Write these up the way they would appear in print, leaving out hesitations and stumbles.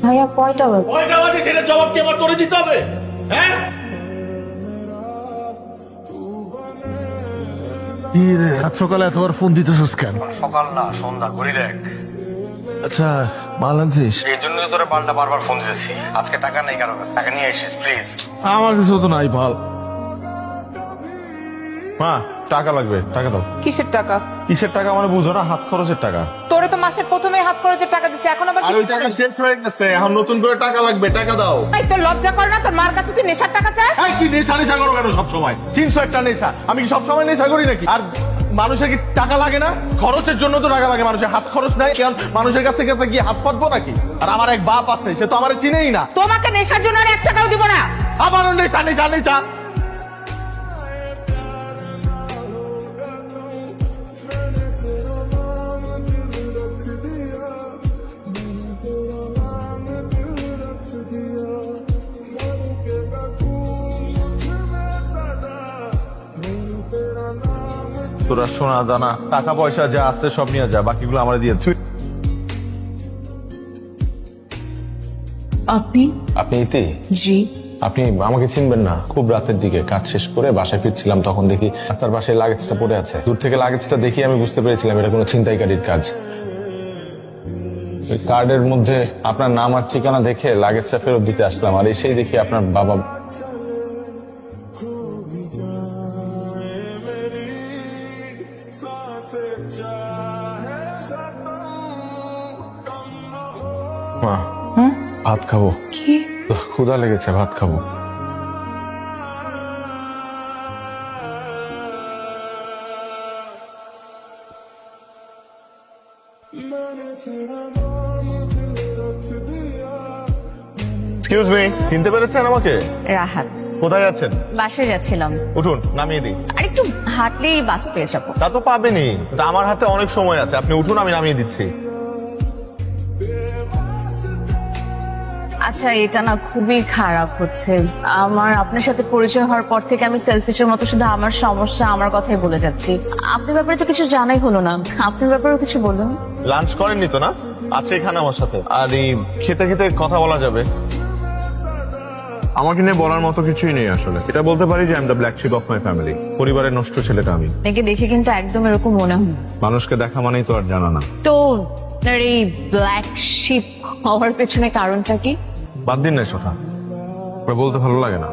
ভাইয়া কয়টা বাজে? কয়টা বাজে সেটা জবাব কি আমার করে দিতে হবে? হ্যাঁ, কি রে আজ সকালে এতবার ফোন দিতেছিস কেন? সকাল না সন্ধ্যা ঘড়ি দেখ। আচ্ছা মাল আনছিস? এই জন্য তো তোরে পাল্টা বারবার ফোন দিতেছি। আজকে টাকা নেই কারো কাছে, টাকা নিয়ে আসিস প্লিজ। আমার কিছু তো নাই ভাল। মা টাকা লাগবে, টাকা দাও। কিসের টাকা? কিসের টাকা মানে বুঝো না? হাত খরচের টাকা। তোরে তো মাসের প্রথমে হাত খরচের টাকা দিচ্ছে, এখন আবার আর ওই টাকা শেষ হয়ে গেছে, এখন নতুন করে টাকা লাগবে, টাকা দাও। এই তোর লজ্জা করে না? তোর মার কাছে তুই নেশার টাকা চাস? এই কি নেশা নেশা করো কেন সবসময়? 300 একটা নেশা, আমি কি সবসময় নেশা করি নাকি? আর মানুষের কি টাকা লাগে না? খরচের জন্য তো টাকা লাগে, মানুষের হাত খরচ নাই কেন? মানুষের কাছে কাছে গিয়ে হাত পাতবো নাকি? আর আমার এক বাপ আছে, সে তো আমার চিনেই না। তোমাকে নেশার জন্য আর 1 টাকাও দিব না। আমারও নেশা নেশা নেশা। তোরা সোনা দানা টাকা পয়সা যা আছে সব নিয়ে যা, বাকিগুলো আমার দিয়ে তুই। আপনি? আপনি ইতি? জি। আপনি আমাকে চিনবেন না? খুব রাতের দিকে কাজ শেষ করে বাসায় ফিরছিলাম, তখন দেখি রাস্তার পাশে লাগেজটা পড়ে আছে। দূর থেকে লাগেজটা দেখি আমি বুঝতে পেরেছিলাম এটা কোনো ছিনতাইকারীর কাজ। ওই কার্ডের মধ্যে আপনার নাম আর ঠিকানা দেখে লাগেজটা ফেরত দিতে আসলাম, আর এসেই দেখি আপনার বাবা। মা ভাত খাবো। কি? ক্ষুধা লেগেছে, ভাত খাবো। এক্সকিউজ মি, চিনতে পেরেছেন আমাকে? রাহাত। কোথায় আছেন? বাসে যাচ্ছিলাম। উঠুন, নামিয়ে দিই। আর একটু হাঁটলেই বাস পেয়ে যাবো। তা তো পাবেনি, তা আমার হাতে অনেক সময় আছে, আপনি উঠুন, আমি নামিয়ে দিচ্ছি। আচ্ছা এটা না খুবই খারাপ হচ্ছে আমার। আপনার সাথে পরিচয় হওয়ার পর থেকে আমি সেলফিশের মতো শুধু আমার সমস্যা আমার কথাই বলে যাচ্ছি। আপনার ব্যাপারে তো কিছু জানাই হলো না, আপনার ব্যাপারেও কিছু বলুন। লাঞ্চ করেননি তো না? আছে এখানে আমার সাথে, আর এই খেতে খেতে কথা বলা যাবে। আমাকে নিয়ে বলার মতো কিছুই নেই আসলে। এটা বলতে পারি যে I am the black sheep of my family. পরিবারের নষ্ট ছেলেটা আমি। আপনাকে দেখে কিন্তু একদম এরকম মনে হয়। মানুষকে দেখা মানেই তো আর জানা না। তো আপনার এই ব্ল্যাক শিপ হওয়ার পেছনে কারণটা কি? বাদ দিন না কথা, বলতে ভালো লাগে না।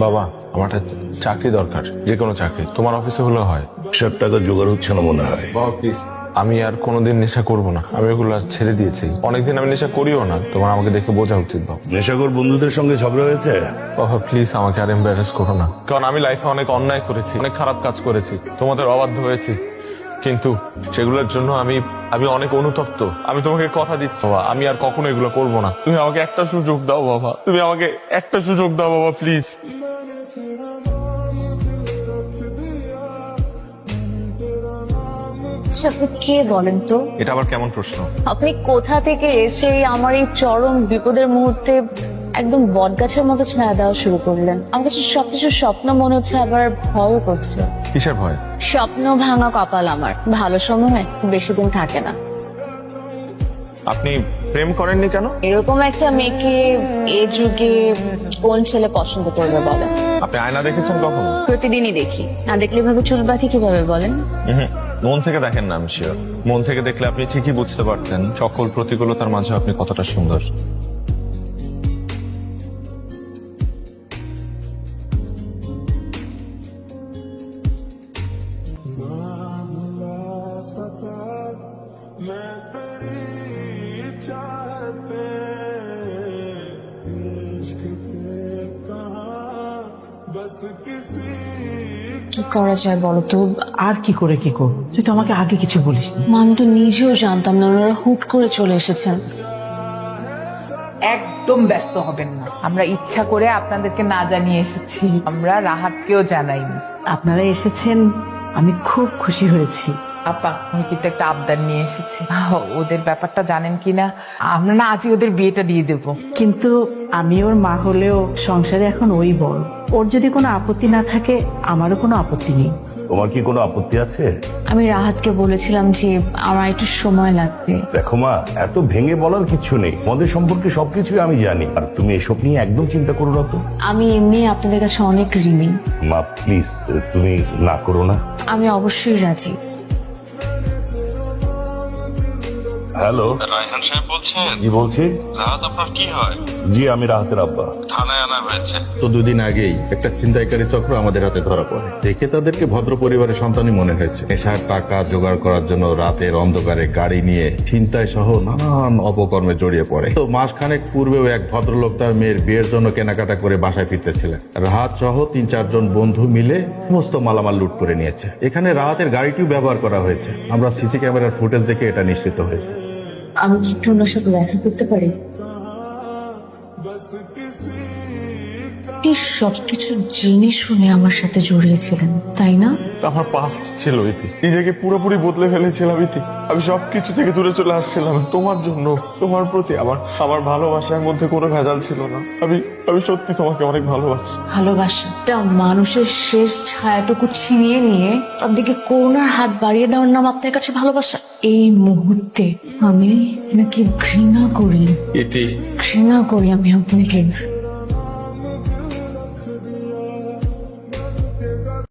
বাবা আমার একটা চাকরি দরকার, যে কোনো চাকরি, তোমার অফিসে হলেও হয়। সব টাকা জোগাড় হচ্ছে না মনে হয়। বাবা প্লিজ, আমি আর কোনোদিন নেশা করব না, আমি ওগুলো আর ছেড়ে দিয়েছি। অনেকদিন আমি নেশা করিও না, তোমার আমাকে দেখে বোঝা উচিত। বাবা নেশাখোর বন্ধুদের সঙ্গে ঝগড়া হয়েছে? বাবা প্লিজ আমাকে আর এম্বারেস করো না, কারণ আমি লাইফে অনেক অন্যায় করেছি, অনেক খারাপ কাজ করেছি, তোমাদের অবাধ্য হয়েছি, কিন্তু সেগুলোর জন্য আমি অনেক অনুতপ্ত। আমি তোমাকে কথা দিচ্ছি বাবা, আমি আর কখনো এগুলো করব না। তুমি আমাকে একটা সুযোগ দাও বাবা, তুমি আমাকে একটা সুযোগ দাও বাবা প্লিজ। আচ্ছা আপনি কে বলেন তো? এটা আবার কেমন প্রশ্ন? আপনি কোথা থেকে এসে আমার এই চরম বিপদের মুহূর্তে একদম বটগাছের মতো ছায়া দেওয়া শুরু করলেন? আমার কাছে সবকিছু স্বপ্ন মনে হচ্ছে, আবার ভয়ও করছে। কিসের ভয়? স্বপ্ন ভাঙা কপাল আমার, ভালো সময় বেশি দিন থাকে না। আপনি প্রেম করেননি কেন? এরকম একটা মেয়েকে এ যুগে কোন ছেলে পছন্দ করবে বলেন? আপনি আয়না দেখেছেন কখনো? প্রতিদিনই দেখি, না দেখলে ভাবে চুল বাঁধি কিভাবে বলেন? মন থেকে দেখেন না, আমি শিওর মন থেকে দেখলে আপনি ঠিকই বুঝতে পারতেন সকল প্রতিকূলতার মাঝে আপনি কতটা সুন্দর। কি করা যায় বলো তো? আর কি করে কি করব? তুই তো আমাকে আগে কিছু বলিসনি। মা আমি তো নিজেও জানতাম না, ওনারা হুট করে চলে এসেছেন। একদম ব্যস্ত হবেন না, আমরা ইচ্ছা করে আপনাদেরকে না জানিয়ে এসেছি, আমরা রাহাতকেও জানাইনি। আপনারা এসেছেন, আমি খুব খুশি হয়েছি। আপা আমি কিন্তু একটা আবদার নিয়ে এসেছি। ওদের ব্যাপারটা জানেন কিনা, আমরা না আজই ওদের বিয়েটা দিয়ে দেবো। কিন্তু আমি ওর মা হলেও সংসারে এখন ওই বড়। ওর যদি কোনো আপত্তি না থাকে আমারও কোনো আপত্তি নেই। তোমার কি কোনো আপত্তি আছে? আমি রাহাতকে বলেছিলাম যে আমার একটু সময় লাগবে। দেখো মা, এত ভেঙে বলার কিছু নেই। তোমাদের সম্পর্কে সবকিছুই আমি জানি, আর তুমি এসব নিয়ে একদম চিন্তা করো না তো। আমি এমনি আপনাদের কাছে অনেক ঋণী। মা প্লিজ, তুমি না করো না। আমি অবশ্যই রাজি। হ্যালো, রায়হান সাহেব বলছেন? জি বলছি। রাহাত আপনার কি হয়? জি আমি রাহাতের আব্বা। থানায় আনা হয়েছে। তো দুদিন আগেই একটা ছিনতাইকারী চক্র আমাদের হাতে ধরা পড়ে। দেখে তাদেরকে ভদ্র পরিবারের সন্তানই মনে হয়েছে। নেশার টাকা জোগাড় করার জন্য রাতের অন্ধকারে গাড়ি নিয়ে ছিনতাই সহ নানান অপকর্মে জড়িয়ে পড়ে। তো মাসখানেক পূর্বেও এক ভদ্রলোক তার মেয়ের বিয়ের জন্য কেনাকাটা করে বাসায় ফিরতেছিলেন। রাহাত সহ 3-4 জন বন্ধু মিলে সমস্ত মালামাল লুট করে নিয়েছে। এখানে রাহাতের গাড়িটিও ব্যবহার করা হয়েছে। আমরা সিসি ক্যামেরার ফুটেজ দেখে এটা নিশ্চিত হয়েছে। আমি কি একটু ওনার সাথে দেখা করতে পারি? সবকিছু জেনে শুনে আমার সাথে জড়িয়েছিলেন, তাই না? আমার পাস্ট ছিল ইতি, নিজেকে পুরোপুরি বদলে ফেলেছিলাম ইতি। আমি সবকিছু থেকে দূরে চলে আসছিলাম তোমার জন্য। তোমার প্রতি আমার ভালোবাসার মধ্যে কোনো ভেজাল ছিল না। আমি সত্যি তোমাকে অনেক ভালোবাসি। ভালোবাসাটা মানুষের শেষ ছায়াটুকু ছিনিয়ে নিয়ে তার দিকে করুণার হাত বাড়িয়ে দেওয়ার নাম আপনার কাছে ভালোবাসা? এই মুহূর্তে আমি নাকি ঘৃণা করি, ইতি ঘৃণা করি আমি আপনাকে।